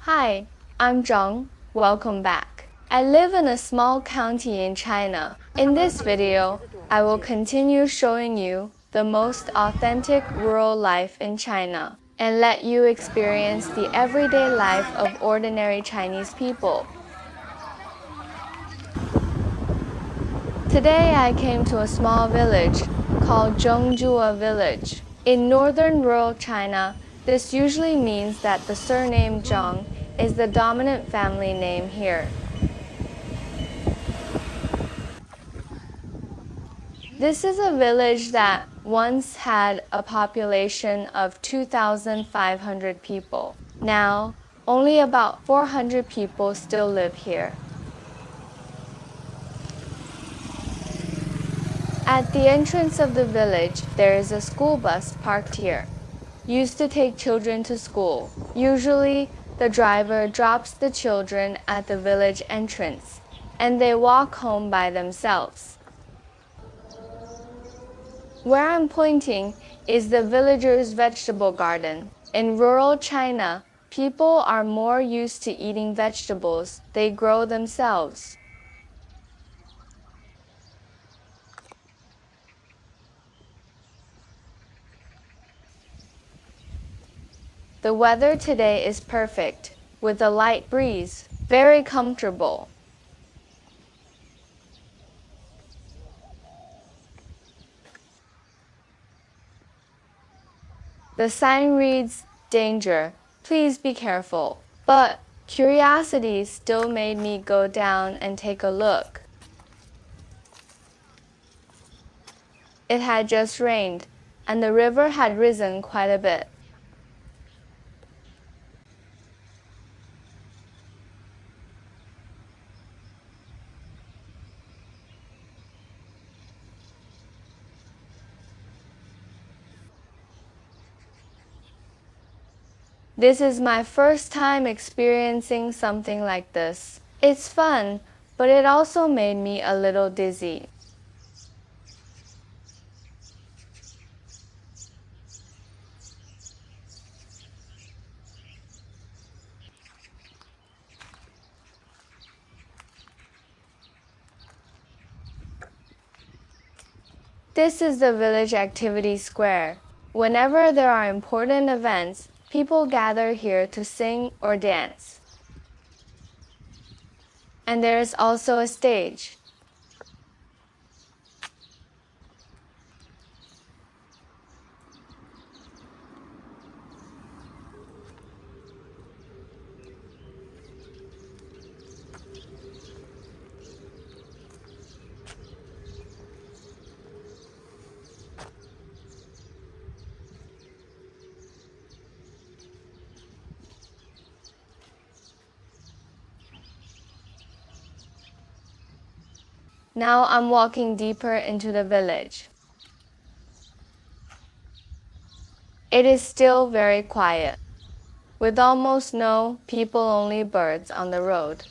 Hi, I'm Zhang. Welcome back. I live in a small county in China. In this video, I will continue showing you the most authentic rural life in China and let you experience the everyday life of ordinary Chinese people. Today I came to a small village called Zhongjua Village. In northern rural China, this usually means that the surname Zhang is the dominant family name here. This is a village that once had a population of 2,500 people. Now, only about 400 people still live here. At the entrance of the village, there is a school bus parked here, used to take children to school. Usually, the driver drops the children at the village entrance, and they walk home by themselves. Where I'm pointing is the villager's vegetable garden. In rural China, people are more used to eating vegetables they grow themselves. The weather today is perfect, with a light breeze, very comfortable. The sign reads, "Danger, please be careful." But curiosity still made me go down and take a look. It had just rained, and the river had risen quite a bit. This is my first time experiencing something like this. It's fun, but it also made me a little dizzy. This is the village activity square. Whenever there are important events, people gather here to sing or dance. And there is also a stage. Now I'm walking deeper into the village. It is still very quiet, with almost no people-only birds on the road.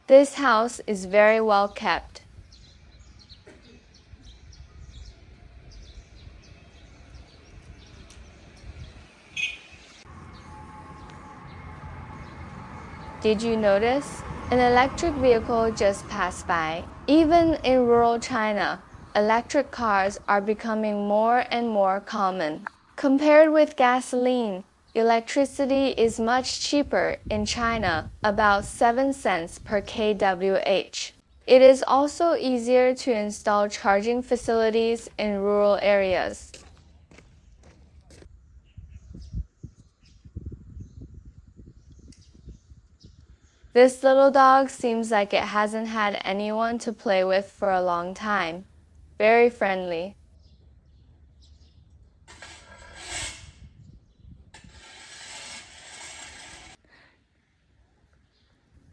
This house is very well kept. Did you notice? An electric vehicle just passed by. Even in rural China, electric cars are becoming more and more common. Compared with gasoline, electricity is much cheaper in China, about 7 cents per kWh. It is also easier to install charging facilities in rural areas. This little dog seems like it hasn't had anyone to play with for a long time. Very friendly.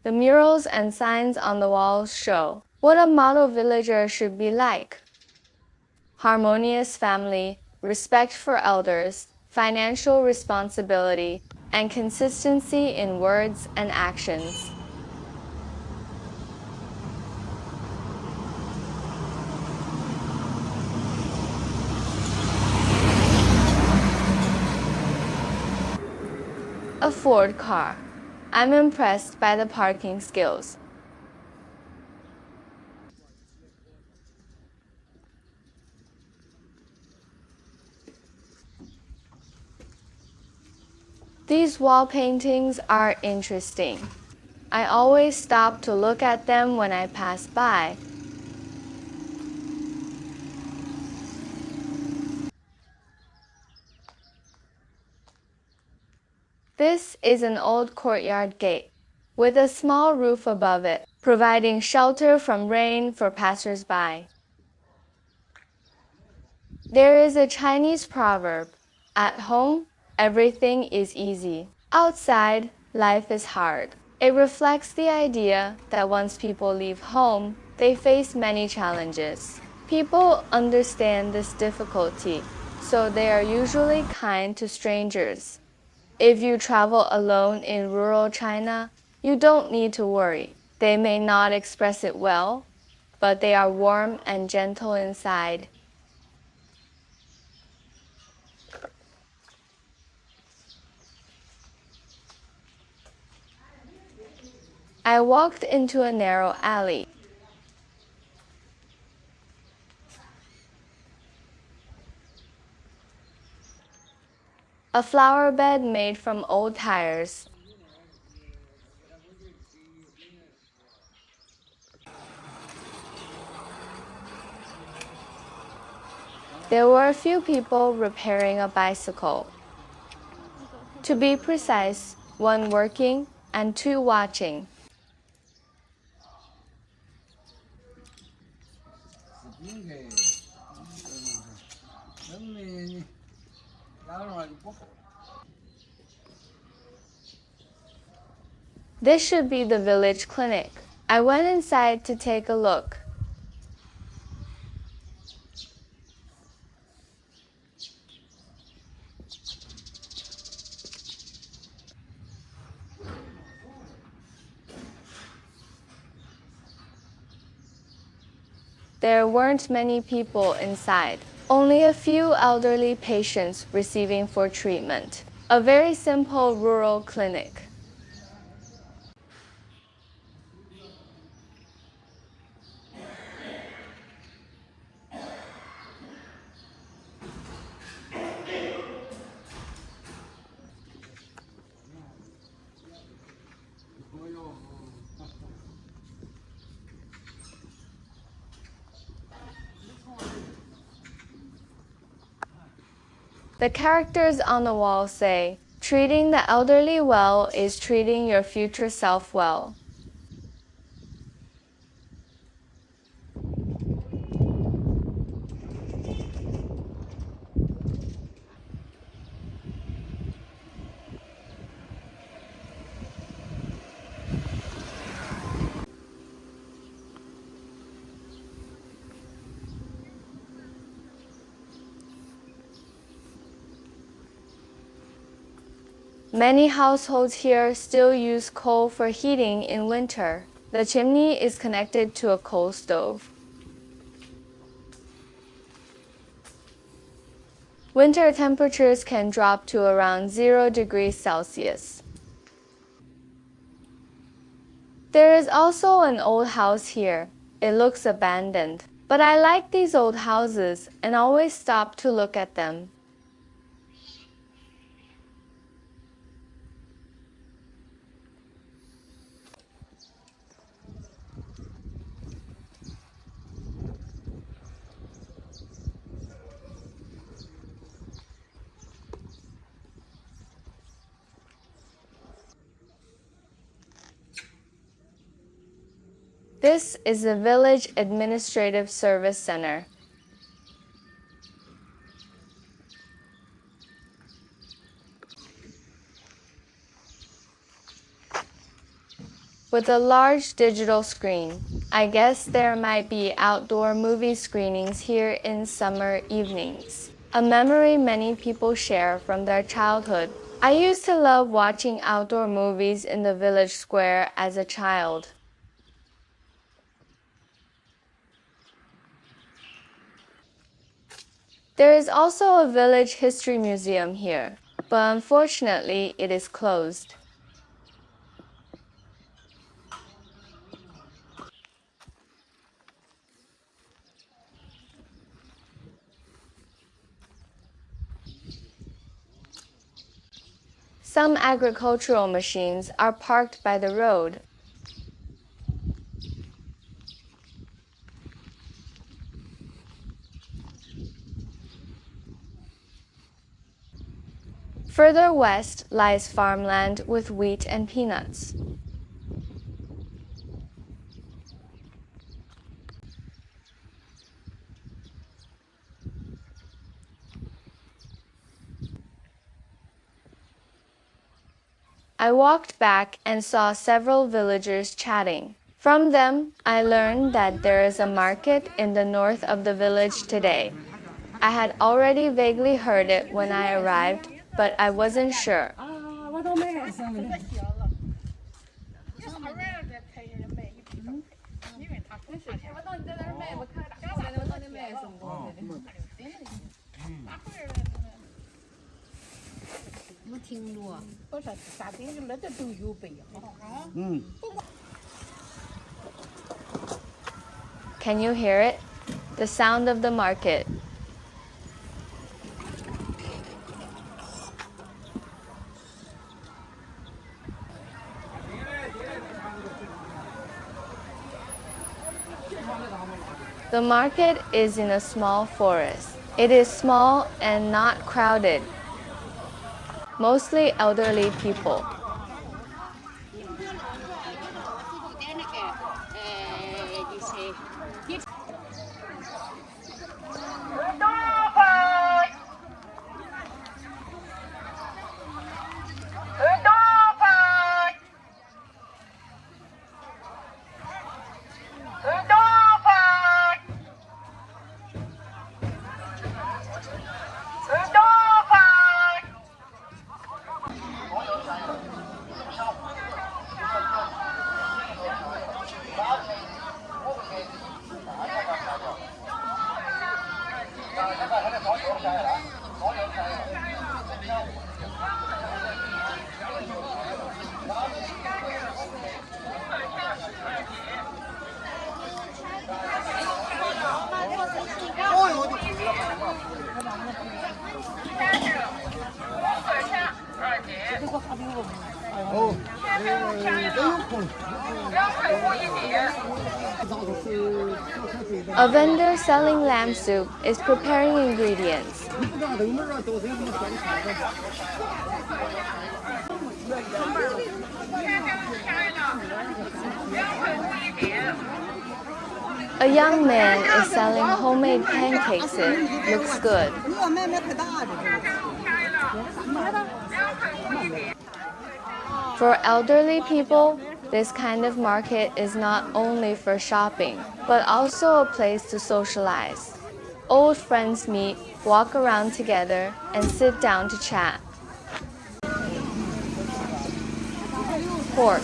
The murals and signs on the walls show what a model villager should be like. Harmonious family, respect for elders, financial responsibility, and consistency in words and actions. Ford car. I'm impressed by the parking skills. These wall paintings are interesting. I always stop to look at them when I pass by. This is an old courtyard gate with a small roof above it, providing shelter from rain for passers-by. There is a Chinese proverb, "At home, everything is easy. Outside, life is hard." It reflects the idea that once people leave home, they face many challenges. People understand this difficulty, so they are usually kind to strangers. If you travel alone in rural China, you don't need to worry. They may not express it well, but they are warm and gentle inside. I walked into a narrow alley. A flower bed made from old tires. There were a few people repairing a bicycle. To be precise, one working and two watching. This should be the village clinic. I went inside to take a look. There weren't many people inside, only a few elderly patients receiving for treatment. A very simple rural clinic. The characters on the wall say, "Treating the elderly well is treating your future self well." Many households here still use coal for heating in winter. The chimney is connected to a coal stove. Winter temperatures can drop to around 0 degrees Celsius. There is also an old house here. It looks abandoned, but I like these old houses and always stop to look at them. This is the Village Administrative Service Center. With a large digital screen. I guess there might be outdoor movie screenings here in summer evenings. A memory many people share from their childhood. I used to love watching outdoor movies in the village square as a child. There is also a village history museum here. but unfortunately it is closed. Some agricultural machines are parked by the road. Further west lies farmland with wheat and peanuts. I walked back and saw several villagers chatting. From them, I learned that there is a market in the north of the village today. I had already vaguely heard it when I arrived, but I wasn't sure. Can you hear it? The sound of the market. The market is in a small forest. It is small and not crowded. Mostly elderly people. A vendor selling lamb soup is preparing ingredients. A young man is selling homemade pancakes. It looks good. For elderly people, this kind of market is not only for shopping, but also a place to socialize. Old friends meet, walk around together, and sit down to chat. Pork,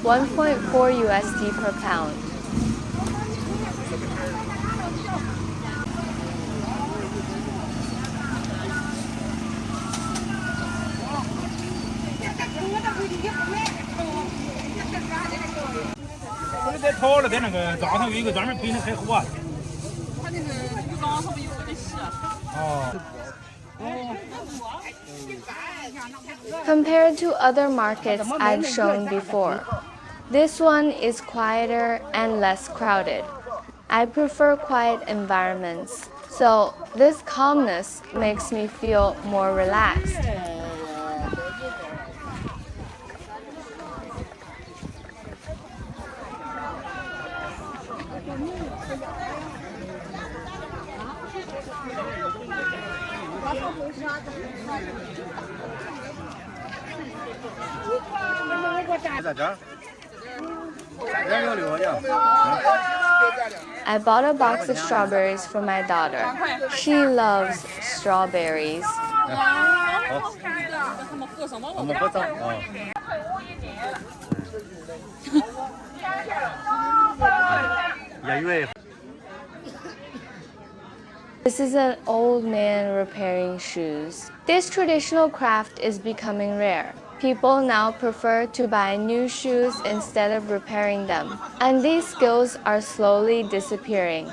1.4 USD per pound. Compared to other markets I've shown before, this one is quieter and less crowded. I prefer quiet environments, so this calmness makes me feel more relaxed. I bought a box of strawberries for my daughter. She loves strawberries. This is an old man repairing shoes. This traditional craft is becoming rare. People now prefer to buy new shoes instead of repairing them, and these skills are slowly disappearing.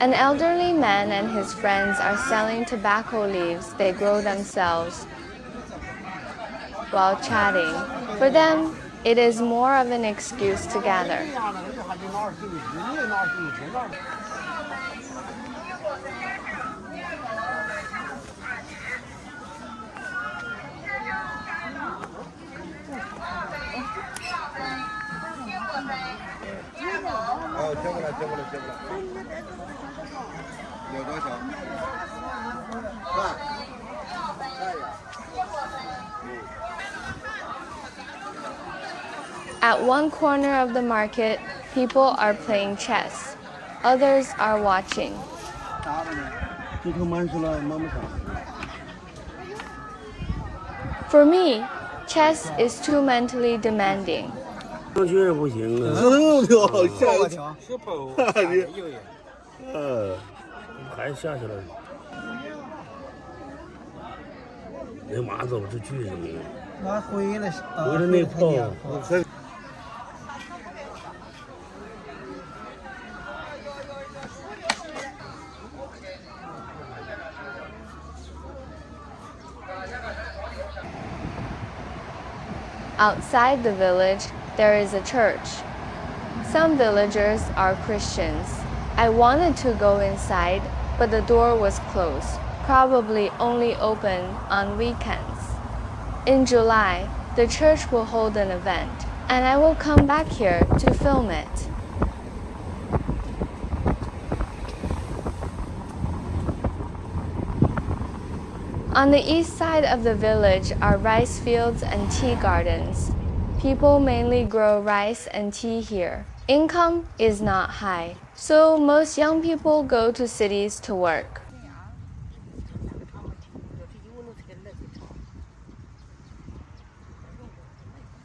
An elderly man and his friends are selling tobacco leaves they grow themselves while chatting. For them, it is more of an excuse to gather. At one corner of the market, people are playing chess. Others are watching. For me, chess is too mentally demanding. Outside the village, there is a church. Some villagers are Christians. I wanted to go inside, but the door was closed, probably only open on weekends. In July, the church will hold an event, and I will come back here to film it. On the east side of the village are rice fields and tea gardens. People mainly grow rice and tea here. Income is not high, so most young people go to cities to work.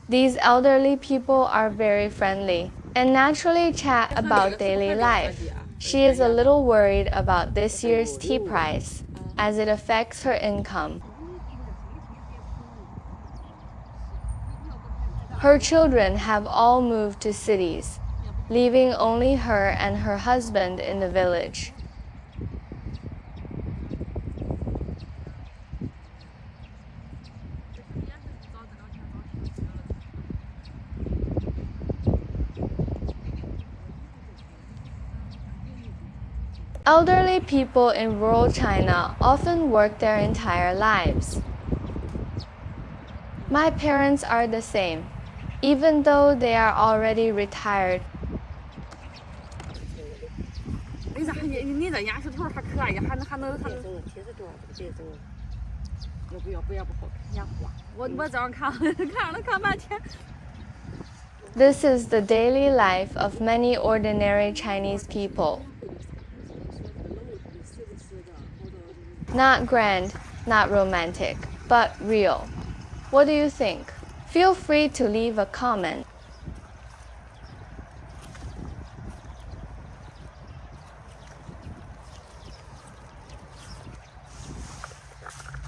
These elderly people are very friendly and naturally chat about daily life. She is a little worried about this year's tea price, as it affects her income. Her children have all moved to cities, leaving only her and her husband in the village. Elderly people in rural China often work their entire lives. My parents are the same, even though they are already retired. This is the daily life of many ordinary Chinese people. Not grand, not romantic, but real. What do you think? Feel free to leave a comment.